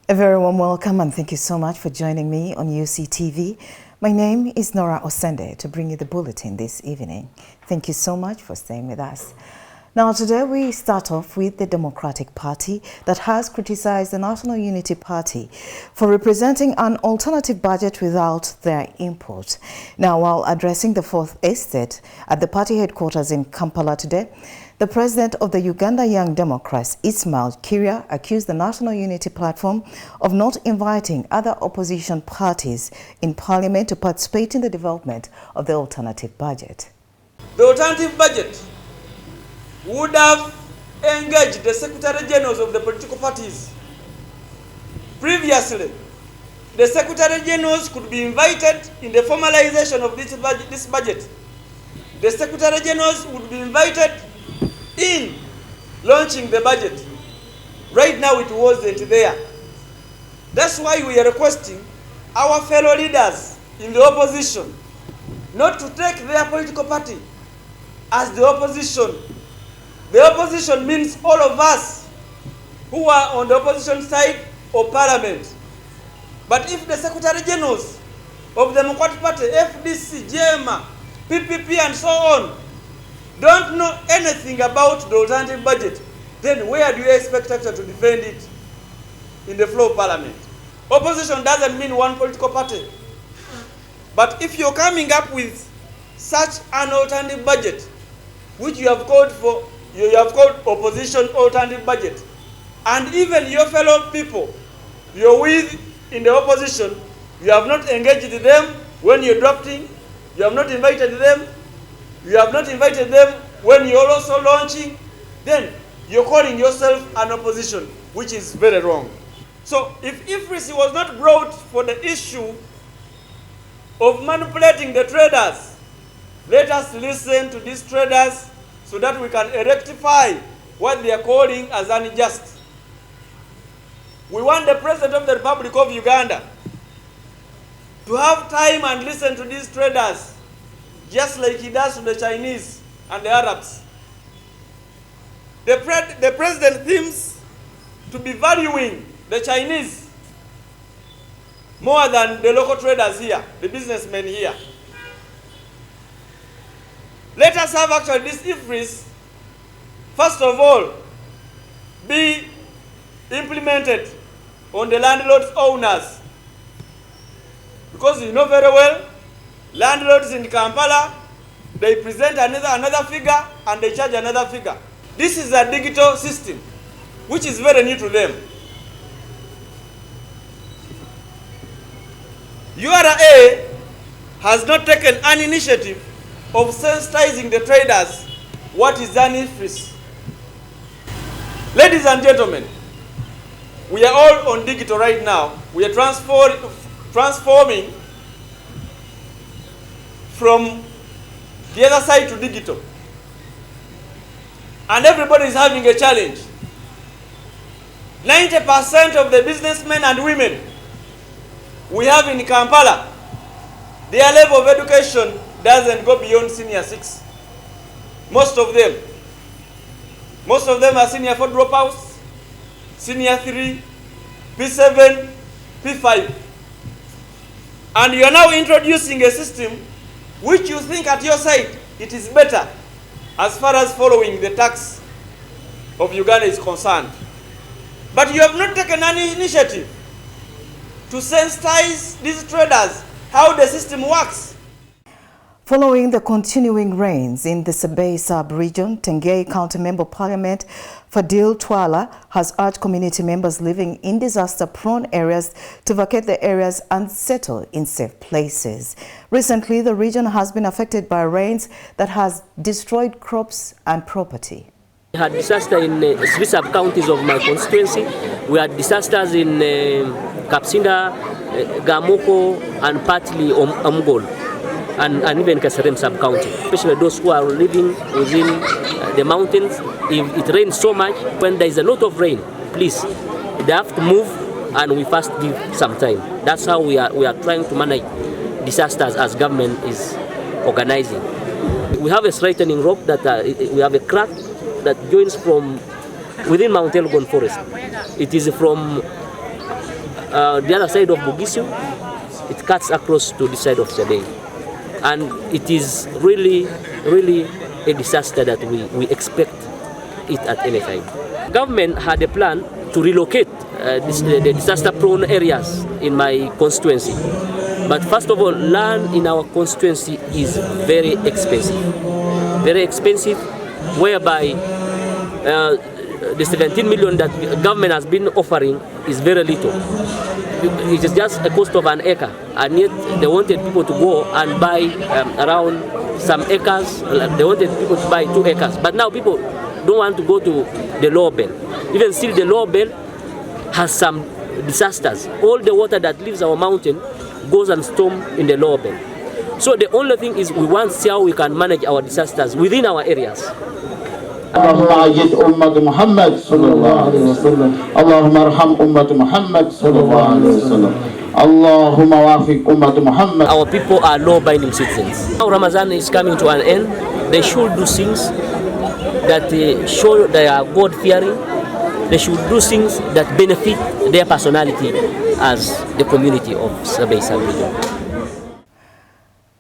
A very warm welcome and thank you so much for joining me on Uctv. My name is Nora Osende to bring you the bulletin this evening. Thank you so much for staying with us. Now today we start off with the Democratic Party that has criticized the National Unity Party for representing an alternative budget without their input. Now while addressing the Fourth Estate at the party headquarters in Kampala today, the president of the Uganda Young Democrats, Ismail Kiria, accused the National Unity Platform of not inviting other opposition parties in parliament to participate in the development of the alternative budget. The alternative budget would have engaged the Secretary Generals of the political parties. Previously, the Secretary Generals could be invited in the formalization of this budget. The Secretary Generals would be invited in launching the budget. Right now it wasn't there. That's why we are requesting our fellow leaders in the opposition not to take their political party as the opposition. The opposition means all of us who are on the opposition side of parliament. But if the Secretary Generals of the Democratic Party, FDC, JMA, PPP and so on don't know anything about the alternative budget, then where do you expect us to defend it in the floor of parliament? Opposition doesn't mean one political party. But if you're coming up with such an alternative budget, which you have called opposition alternative budget, and even your fellow people you're with in the opposition, you have not engaged them when you're drafting, you have not invited them, you have not invited them when you're also launching, then you're calling yourself an opposition, which is very wrong. So if IFRIS was not brought for the issue of manipulating the traders, let us listen to these traders so that we can rectify what they are calling as unjust. We want the President of the Republic of Uganda to have time and listen to these traders, just like he does to the Chinese and the Arabs. The President seems to be valuing the Chinese more than the local traders here, the businessmen here. Let us have actually this IFRIS, first of all, be implemented on the landlords' owners. Because you know very well, landlords in Kampala, they present another figure and they charge another figure. This is a digital system, which is very new to them. URA has not taken an initiative of sensitizing the traders what is an IFRIS. Ladies and gentlemen, we are all on digital right now. We are transforming from the other side to digital. And everybody is having a challenge. 90% of the businessmen and women we have in Kampala, their level of education doesn't go beyond senior 6. Most of them are senior 4 dropouts, senior 3, P7, P5. And you are now introducing a system which you think at your side it is better as far as following the tax of Uganda is concerned. But you have not taken any initiative to sensitize these traders how the system works. Following the continuing rains in the Sebei sub-region, Tengei County Member of Parliament Fadil Twala has urged community members living in disaster-prone areas to vacate the areas and settle in safe places. Recently, the region has been affected by rains that has destroyed crops and property. We had disaster in 3 sub-counties of my constituency. We had disasters in Kapsinda, Gamoko, and partly Omgol. And even Kasarem sub-county, especially those who are living within the mountains. If it rains so much, when there is a lot of rain, please, they have to move, and we first give some time. That's how we are trying to manage disasters as government is organizing. We have a straightening rope that we have a crack that joins from within Mount Elgon forest. It is from the other side of Bugisu, it cuts across to the side of Sebei. And it is really, really a disaster that we expect it at any time. Government had a plan to relocate the disaster-prone areas in my constituency. But first of all, land in our constituency is very expensive. Very expensive, whereby the 17 million that government has been offering is very little. It is just a cost of an acre, and yet they wanted people to go and buy around some acres. They wanted people to buy 2 acres, but now people don't want to go to the lower bell. Even still, the lower bell has some disasters. All the water that leaves our mountain goes and storms in the lower bell. So the only thing is we want to see how we can manage our disasters within our areas. اللهم أجد أمة محمد صلى الله عليه وسلم اللهم ارحم أمة محمد صلى الله عليه وسلم اللهم وافق أمة محمد. Our people are law-abiding citizens. Now Ramadan is coming to an end. They should do things that show they are God-fearing. They should do things that benefit their personality as the community of Sebei sub-region.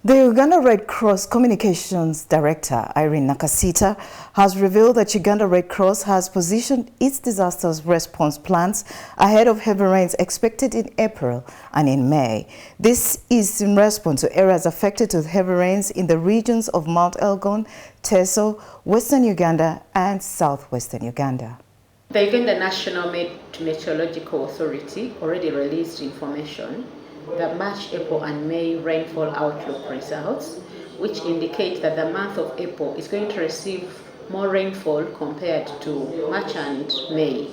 The Uganda Red Cross Communications Director, Irene Nakasita, has revealed that Uganda Red Cross has positioned its disaster response plans ahead of heavy rains expected in April and in May. This is in response to areas affected with heavy rains in the regions of Mount Elgon, Teso, Western Uganda and Southwestern Uganda. The Uganda National Meteorological Authority already released information, the March, April and May rainfall outlook results, which indicate that the month of April is going to receive more rainfall compared to March and May.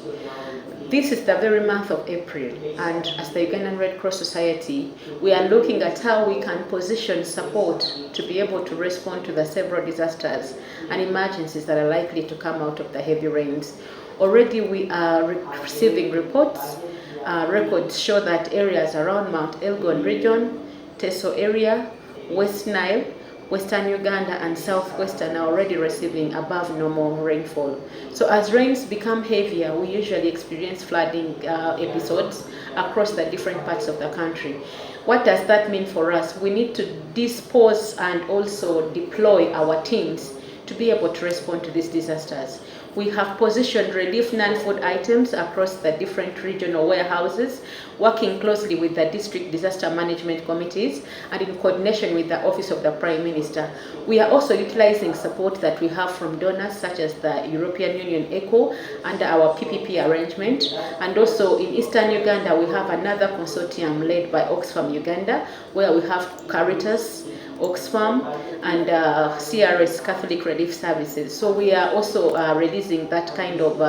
This is the very month of April, and as the Ugandan Red Cross Society, we are looking at how we can position support to be able to respond to the several disasters and emergencies that are likely to come out of the heavy rains. Already we are receiving reports. Records show that areas around Mount Elgon region, Teso area, West Nile, Western Uganda and Southwestern are already receiving above normal rainfall. So as rains become heavier, we usually experience flooding episodes across the different parts of the country. What does that mean for us? We need to dispose and also deploy our teams to be able to respond to these disasters. We have positioned relief non-food items across the different regional warehouses, working closely with the district disaster management committees and in coordination with the Office of the Prime Minister. We are also utilizing support that we have from donors such as the European Union ECHO under our PPP arrangement. And also in Eastern Uganda, we have another consortium led by Oxfam Uganda, where we have Caritas, Oxfam and CRS Catholic Relief Services. So we are also releasing that kind of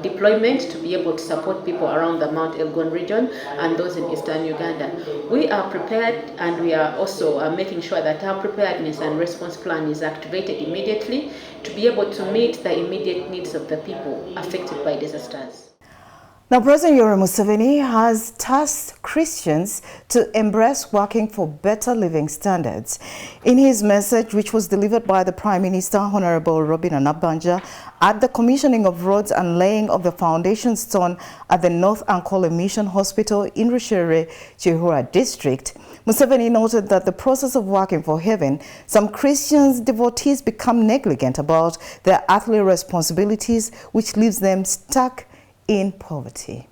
deployment to be able to support people around the Mount Elgon region and those in Eastern Uganda. We are prepared, and we are also making sure that our preparedness and response plan is activated immediately to be able to meet the immediate needs of the people affected by disasters. Now, President Yoweri Museveni has tasked Christians to embrace working for better living standards. In his message, which was delivered by the Prime Minister, Honorable Robin Anabanja, at the commissioning of roads and laying of the foundation stone at the North Ankole Mission Hospital in Rushere, Chihura District, Museveni noted that the process of working for heaven, some Christians devotees become negligent about their earthly responsibilities, which leaves them stuck in poverty.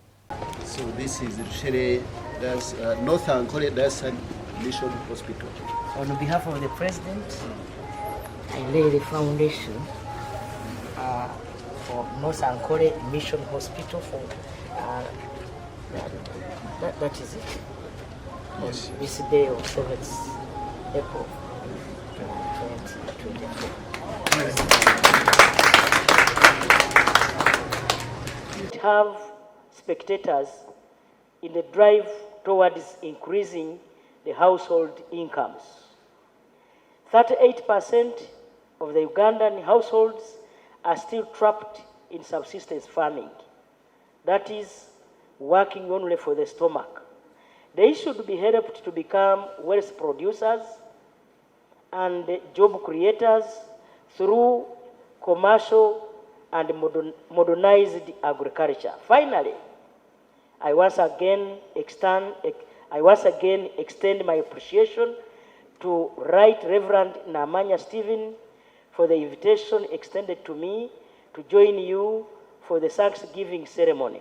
So this is Rushere, that's North Ankole, that's a mission hospital. On behalf of the President, I lay the foundation for North Ankole Mission Hospital for that is it. Yes. This day of 7th April 2024. Have spectators in the drive towards increasing the household incomes. 38% of the Ugandan households are still trapped in subsistence farming. That is, working only for the stomach. They should be helped to become wealth producers and job creators through commercial and modernized agriculture. Finally, I once again extend my appreciation to Right Reverend Namanya Stephen for the invitation extended to me to join you for the Thanksgiving ceremony.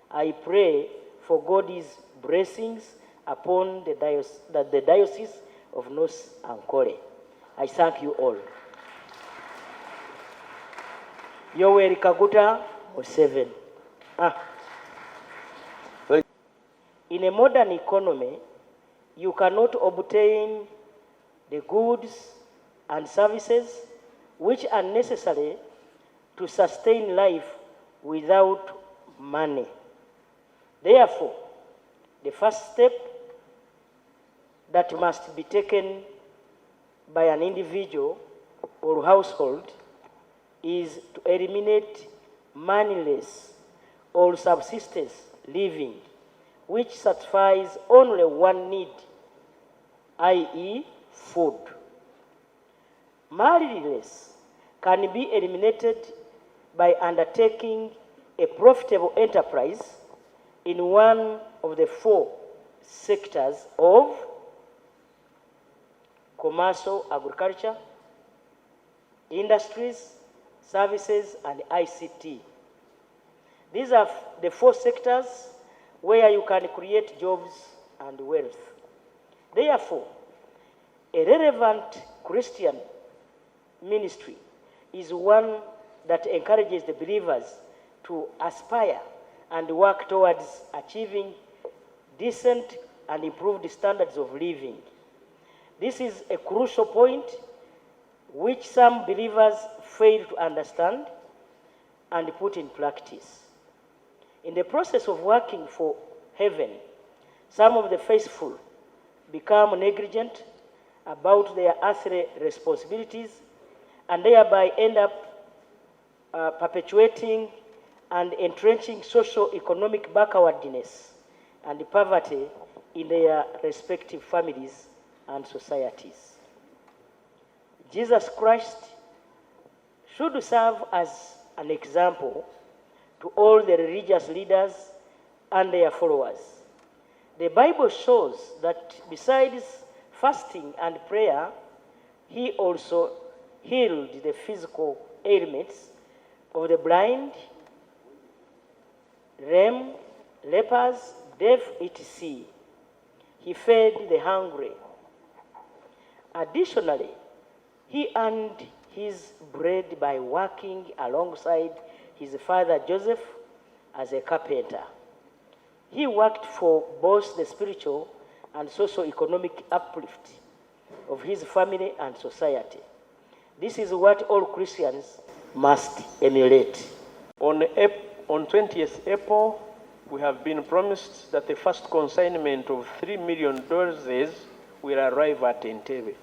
I pray for God's blessings upon the Diocese of North Ankole. I thank you all. Yoweri Kaguta Museveni. In a modern economy, you cannot obtain the goods and services which are necessary to sustain life without money. Therefore, the first step that must be taken by an individual or household is to eliminate moneyless or subsistence living, which satisfies only one need, i.e., food. Moneyless can be eliminated by undertaking a profitable enterprise in one of the 4 sectors of commercial agriculture, industries, services, and ICT. These are the 4 sectors where you can create jobs and wealth. Therefore, a relevant Christian ministry is one that encourages the believers to aspire and work towards achieving decent and improved standards of living. This is a crucial point which some believers fail to understand and put in practice. In the process of working for heaven, some of the faithful become negligent about their earthly responsibilities and thereby end up perpetuating and entrenching socio-economic backwardness and poverty in their respective families and societies. Jesus Christ should serve as an example to all the religious leaders and their followers. The Bible shows that besides fasting and prayer, he also healed the physical ailments of the blind, lame, lepers, deaf, etc. He fed the hungry. Additionally, he earned his bread by working alongside his father Joseph as a carpenter. He worked for both the spiritual and socio-economic uplift of his family and society. This is what all Christians must emulate. On 20th April, we have been promised that the first consignment of 3 million doses will arrive at Entebbe.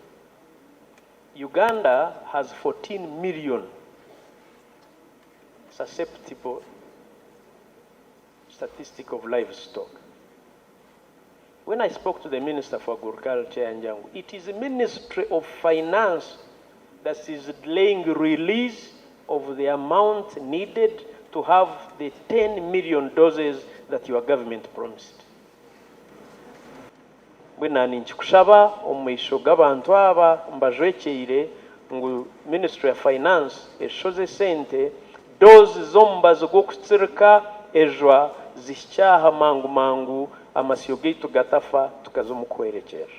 Uganda has 14 million susceptible statistic of livestock. When I spoke to the Minister for Agriculture, it is the Ministry of Finance that is delaying release of the amount needed to have the 10 million doses that your government promised. Bwena ninchikusaba omwisho g'abantu aba mbajwekeire ngu Ministry of Finance eshoze sente dozi z'omubazi gw'okutsirika ejwa zihikyaha mangu mangu amasiyo gaitu gatafa tukaza omu kwerekyera.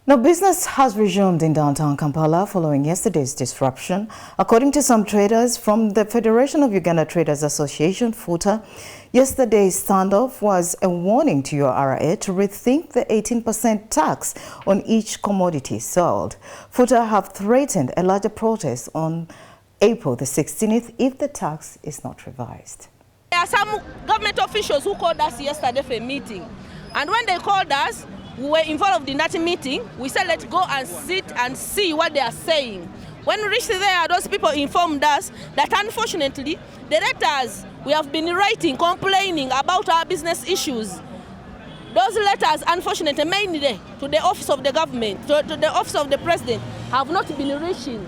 Now, business has resumed in downtown Kampala following yesterday's disruption. According to some traders from the Federation of Uganda Traders Association, FUTA, yesterday's standoff was a warning to URA to rethink the 18% tax on each commodity sold. FUTA have threatened a larger protest on April the 16th if the tax is not revised. There are some government officials who called us yesterday for a meeting, and when they called us, we were involved in that meeting. We said, let's go and sit and see what they are saying. When we reached there, those people informed us that unfortunately, the letters we have been writing complaining about our business issues, those letters, unfortunately, mainly to the office of the government, to the office of the president, have not been reaching.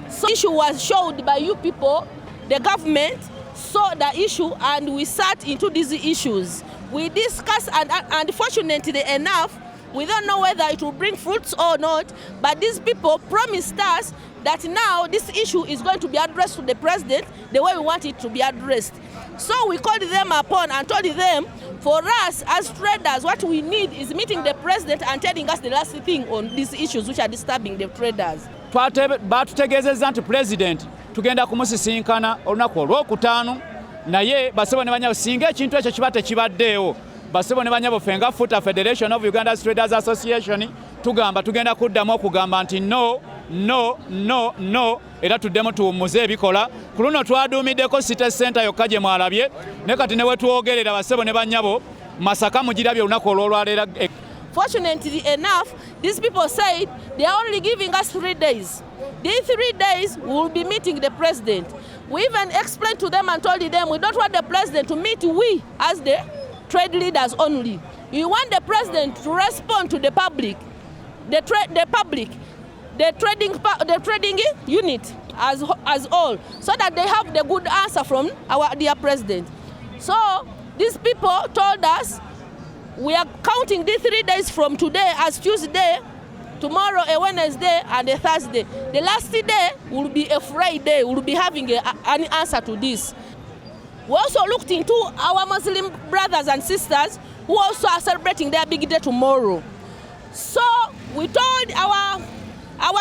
So the issue was showed by you people, the government saw the issue, and we sat into these issues. We discussed, and unfortunately enough, we don't know whether it will bring fruits or not, but these people promised us that now this issue is going to be addressed to the president the way we want it to be addressed. So we called them upon and told them, for us as traders, what we need is meeting the president and telling us the last thing on these issues which are disturbing the traders. Batutegezeza nti president tugenda kumusisinkana olunaku olwokutaano, naye basebo ne banyabo singa ekintu ekyo kiba tekibaddeewo, basebo ne banyabo fenga Futa Federation of Uganda Traders Association tugenda kuddamu okugamba nti no era tuddemu tuwummuze ebikola. Ku luno twaduumiddeko City Center yokka gye mwalabye, ne kati ne wetwogerera basebo ne banyabo Masaka mugirabye olunaku olwolwaleera. Fortunately enough, these people said they are only giving us 3 days. These 3 days we will be meeting the president. We even explained to them and told them we don't want the president to meet we as the trade leaders only. We want the president to respond to the public, the trading unit as all, so that they have the good answer from our dear president. So these people told us we are counting these 3 days from today as Tuesday, tomorrow a Wednesday, and a Thursday. The last day will be a Friday. We will be having an answer to this. We also looked into our Muslim brothers and sisters who also are celebrating their big day tomorrow. So we told our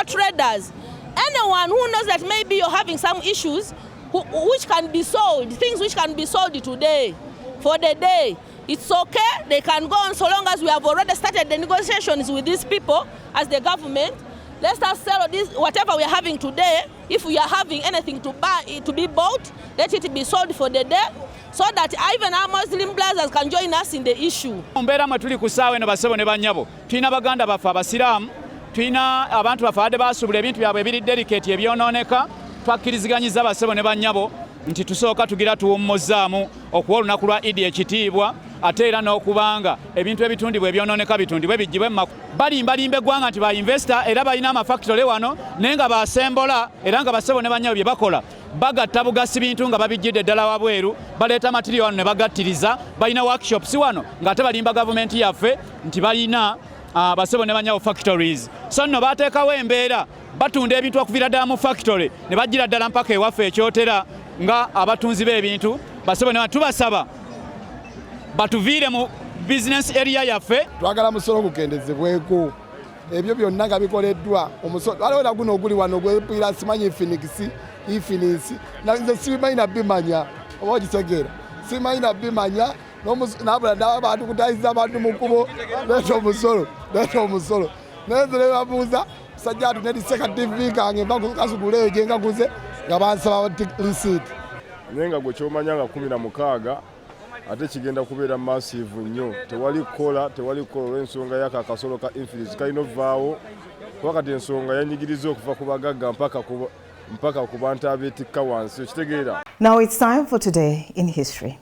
traders, anyone who knows that maybe you're having some issues which can be solved, things which can be solved today for the day, it's okay, they can go on so long as we have already started the negotiations with these people as the government. Let us sell this, whatever we are having today. If we are having anything to buy, to be bought, let it be sold for the day, so that even our Muslim brothers can join us in the issue. Mbeera mwe tuli ku ssaawa eno basebo ne bannyabo, tulina baganda baffe abasiraamu, tulina abantu baffe abadde baasuubula ebintu byabwe ebiri delicate ebyonooneka, twakkiriziganyiza basebo ne bannyabo nti tusooka tugira tuwummuzzaamu okuwa olunaku lwa Idi ekitiibwa, ate era n'okubanga ebintu ebitundibwa ebyonooneka bitundibwe bijjibwe balimbalimba eggwanga nti ba investor era balina amafactory wano, naye nga basembola era nga basebo ne bannyabo bye bakola bagatta bugasi bintu nga babijjidde ddala wabweru, baleeta material wano ne bagattiriza, balina workshops wano ng'ate balimba gavumenti yaffe nti balina basebo ne bannyabo factories. So nno bateekawo embeera batunda ebintu okuviira ddala mu factory ne bajjira ddala mpaka ewaffe ekyotera nga abatunzi b'ebintu. Basebo ne tubasaba batuviire mu business area yaffe. Twagala musolo gukendezebweko, ebyo byonna nga bikoleddwa omusolo alawera guno oguli wano gwepira simanyi Infinix nze sibimanyi nabimanya oba okitegeera, simanyi nabimanya nabula n'abantu kutayiza abantu mu kkubo leeta omusolo naye nze ne babuuza musajja atu nediseka TV kange mba kasuguleyo gye ngaguze nga bansaba receipt. Naye nga gwe kyomanya nga 16 ate kigenda kubeera massive nnyo, tewali kola olw'ensonga y'ako akasolo ka Infinix kalina ovaawo, kuba kati ensonga yanyigiriza okuva ku bagagga mpaka ku bantu abeetikka wansi, okitegeera. Now it's time for Today in History.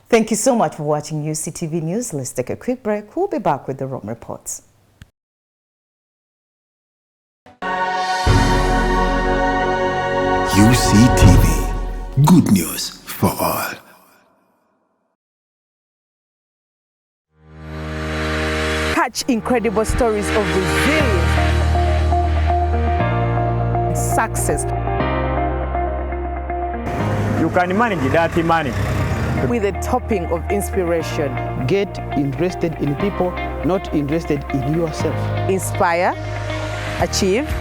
Thank you so much for watching UCTV News. Let's take a quick break. We'll be back with the Rome reports. UCTV, good news for all. such incredible stories of resilience, success. You can manage dirty money with a topping of inspiration. Get interested in people, not interested in yourself. Inspire, achieve,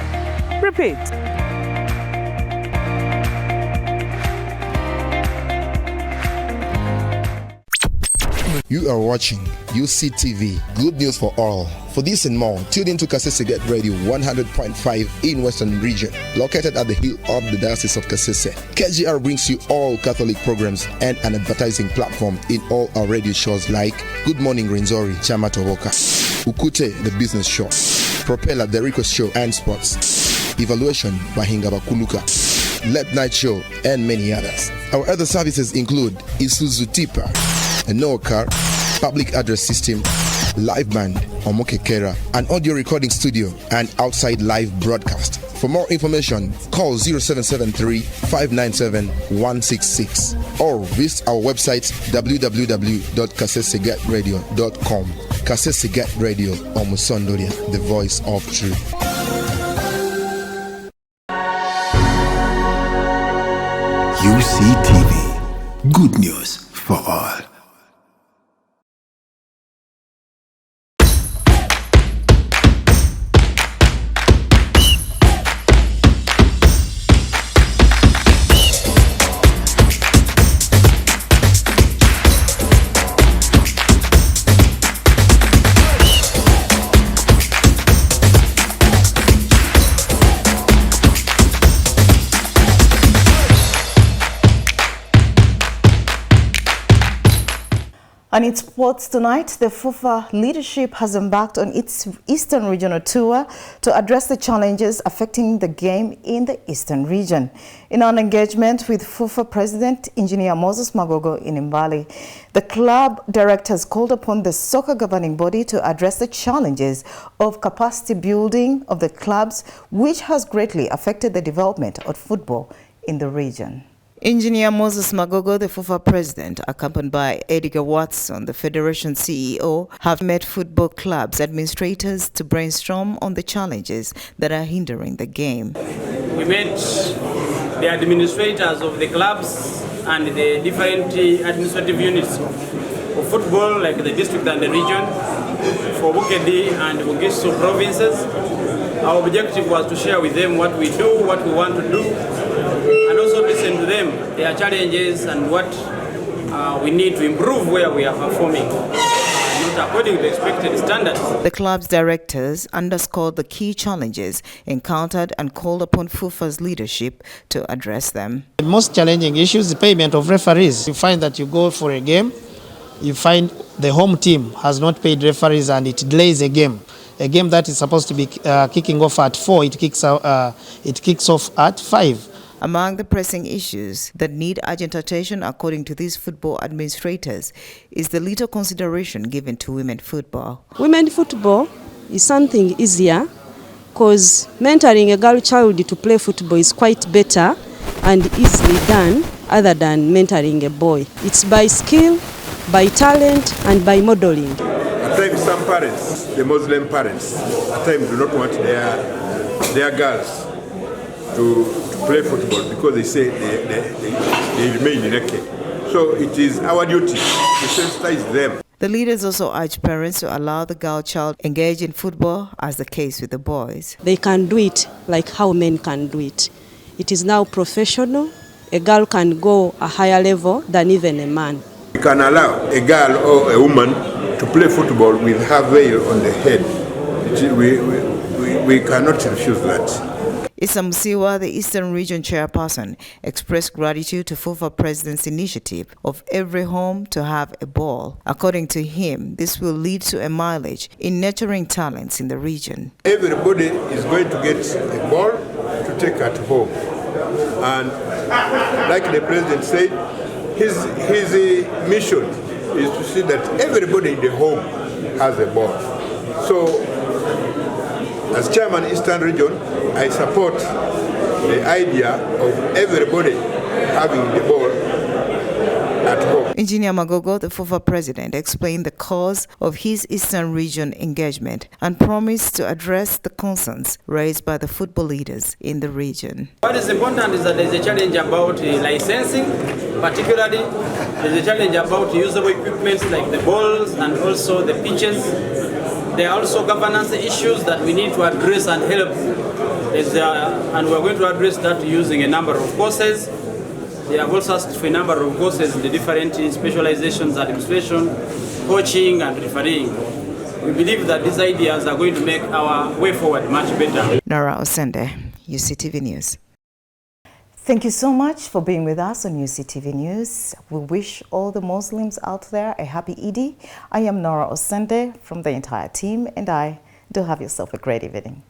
repeat. You are watching UCTV, good news for all. For this and more, tune into Kasese Get Radio 100.5 in Western Region, located at the hill of the Diocese of Kasese. KGR brings you all Catholic programs and an advertising platform in all our radio shows like Good Morning Renzori, Chama Toboka, Ukute, the business show, Propeller, the request show and sports, Evaluation, Bahinga Bakuluka, Late Night Show, and many others. Our other services include Isuzu Tipa, a no car, public address system, live band, Omokekera, an audio recording studio, and outside live broadcast. For more information, call 0773 597 166 or visit our website www.kasesegatradio.com. Kasese Get Radio, Omusondoria, the voice of truth. UCTV, good news for all. On its sports tonight, the FUFA leadership has embarked on its Eastern Regional Tour to address the challenges affecting the game in the Eastern region. In an engagement with FUFA President Engineer Moses Magogo in Mbali, the club directors called upon the soccer governing body to address the challenges of capacity building of the clubs, which has greatly affected the development of football in the region. Engineer Moses Magogo, the FUFA president, accompanied by Edgar Watson, the Federation CEO, have met football clubs administrators to brainstorm on the challenges that are hindering the game. We met the administrators of the clubs and the different administrative units of football, like the district and the region, for Uctv and Bugisu provinces. Our objective was to share with them what we do, what we want to do, and also listen to them, their challenges and what we need to improve where we are performing, not according to expected standards. The club's directors underscored the key challenges encountered and called upon FUFA's leadership to address them. The most challenging issue is the payment of referees. You find that you go for a game, you find the home team has not paid referees and it delays a game. A game that is supposed to be kicking off at 4, it kicks off at 5. Among the pressing issues that need urgent attention, according to these football administrators, is the little consideration given to women football. Women football is something easier because mentoring a girl child to play football is quite better and easily done other than mentoring a boy. It's by skill, by talent, and by modeling. At times some parents, the Muslim parents, at times do not want their girls to play football because they say they remain naked. So it is our duty to sensitize them. The leaders also urge parents to allow the girl child engage in football, as the case with the boys. They can do it like how men can do it. It is now professional. A girl can go a higher level than even a man. We can allow a girl or a woman to play football with her veil on the head. We cannot refuse that. Issa Musiwa, the Eastern Region chairperson, expressed gratitude to FUFA President's initiative of every home to have a ball. According to him, this will lead to a mileage in nurturing talents in the region. Everybody is going to get a ball to take at home. And like the President said, his mission is to see that everybody in the home has a ball. So, as chairman Eastern Region, I support the idea of everybody having the ball at home. Engineer Magogo, the former president, explained the cause of his Eastern region engagement and promised to address the concerns raised by the football leaders in the region. What is important is that there is a challenge about licensing, particularly there is a challenge about usable equipment like the balls and also the pitches. There are also governance issues that we need to address and help. And we are going to address that using a number of courses. They have also asked for a number of courses in the different specializations, administration, coaching, and refereeing. We believe that these ideas are going to make our way forward much better. Nora Osende, UCTV News. Thank you so much for being with us on UCTV News. We wish all the Muslims out there a happy Eid. I am Nora Osende from the entire team, and do have yourself a great evening.